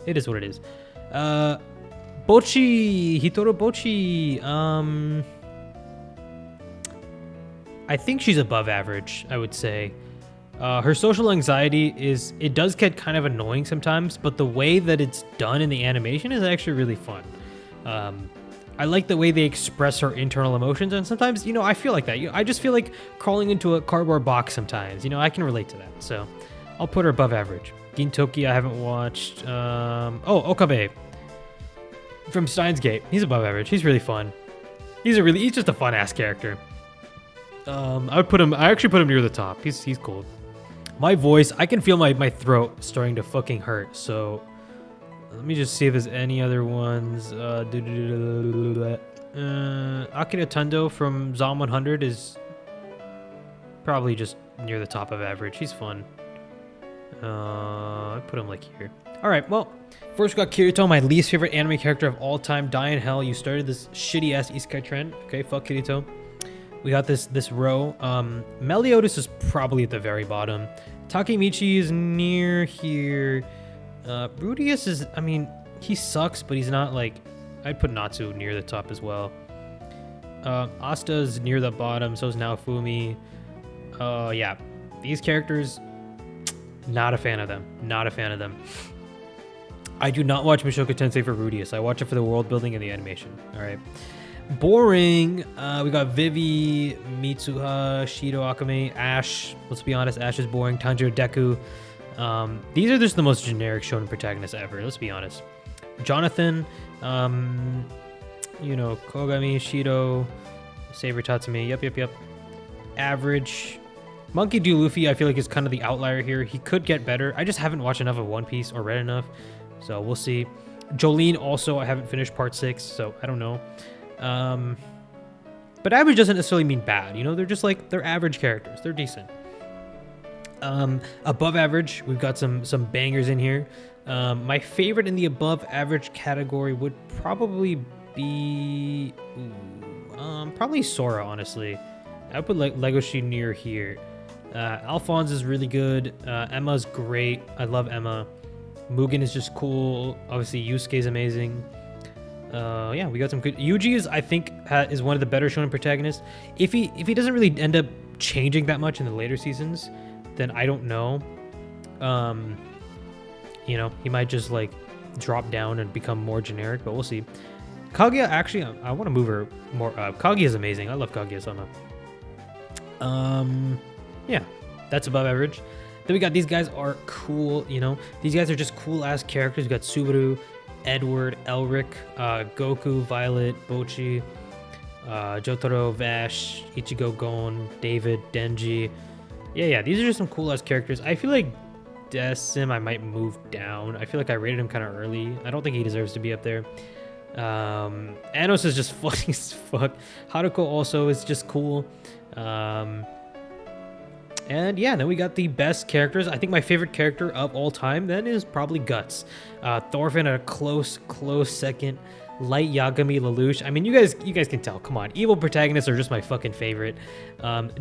it is what it is. Hitoro Bochi. I think she's above average, I would say. Her social anxiety it does get kind of annoying sometimes, but the way that it's done in the animation is actually really fun. I like the way they express her internal emotions, and sometimes, you know, I feel like that. I just feel like crawling into a cardboard box sometimes. You know, I can relate to that, so I'll put her above average. Gintoki, I haven't watched. Okabe from Steins Gate. He's above average. He's really fun. He's just a fun ass character. I actually put him near the top. He's cool. My voice, I can feel my throat starting to fucking hurt, so let me just see if there's any other ones. Akira Tendo from Zom 100 is probably just near the top of average. He's fun. I put him like here. All right, well, first we got Kirito, my least favorite anime character of all time. Die in hell. You started this shitty ass isekai trend. Okay, fuck Kirito. We got this row. Meliodas is probably at the very bottom. Takemichi is near here. Rudius is, I mean, he sucks, but he's not like, I'd put Natsu near the top as well. Asta's near the bottom, so is Naofumi. Yeah, these characters, not a fan of them. Not a fan of them. I do not watch Mushoku Tensei for Rudius. I watch it for the world building and the animation. All right. Boring. We got Vivi, Mitsuha, Shido, Akame, Ash. Let's be honest, Ash is boring. Tanjiro, Deku. These are just the most generic shonen protagonists ever. Let's be honest. Jonathan, you know, Kogami, Shido, Saber, Tatsumi. Yep. Average. Monkey D. Luffy, I feel like is kind of the outlier here. He could get better. I just haven't watched enough of One Piece or read enough, so we'll see. Jolene also, I haven't finished part 6, so I don't know. But average doesn't necessarily mean bad. You know, they're just like, they're average characters. They're decent. Above average, we've got some bangers in here. My favorite in the above average category would probably be probably Sora, honestly. I would put like Legoshi near here. Alphonse is really good. Emma's great. I love Emma. Mugen is just cool. Obviously, Yusuke is amazing. Yeah, we got some good. Yuji is, I think, is one of the better shonen protagonists. If he doesn't really end up changing that much in the later seasons, then I don't know. You know, he might just like drop down and become more generic, but we'll see. Kaguya, actually, I want to move her more. Kaguya is amazing. I love Kaguya-sama. Yeah, that's above average. Then we got these guys are cool, you know. These guys are just cool ass characters. We got Subaru, Edward, Elric, Goku, Violet, Bochi, Jotaro, Vash, Ichigo, Gon, David, Denji. Yeah, these are just some cool ass characters. I feel like Decim I might move down. I feel like I rated him kind of early. I don't think he deserves to be up there. Anos is just funny as fuck. Haruko also is just cool. And yeah, then we got the best characters. I think my favorite character of all time then is probably Guts. Thorfinn at a close second. Light Yagami Lelouch. I mean, you guys can tell. Come on, evil protagonists are just my fucking favorite.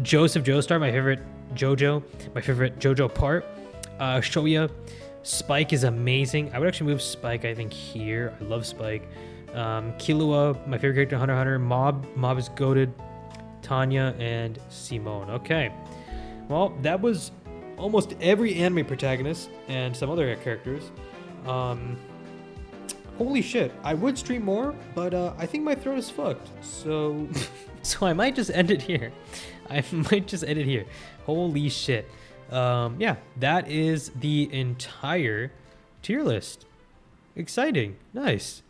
Joseph Joestar, my favorite JoJo. My favorite JoJo part. Shoya. Spike is amazing. I would actually move Spike, I think, here. I love Spike. Killua, my favorite character, Hunter x Hunter. Mob is goated. Tanya and Simone. Okay. Well, that was almost every anime protagonist and some other characters. Holy shit. I would stream more, but I think my throat is fucked. So so I might just end it here. Holy shit. Yeah, that is the entire tier list. Exciting. Nice.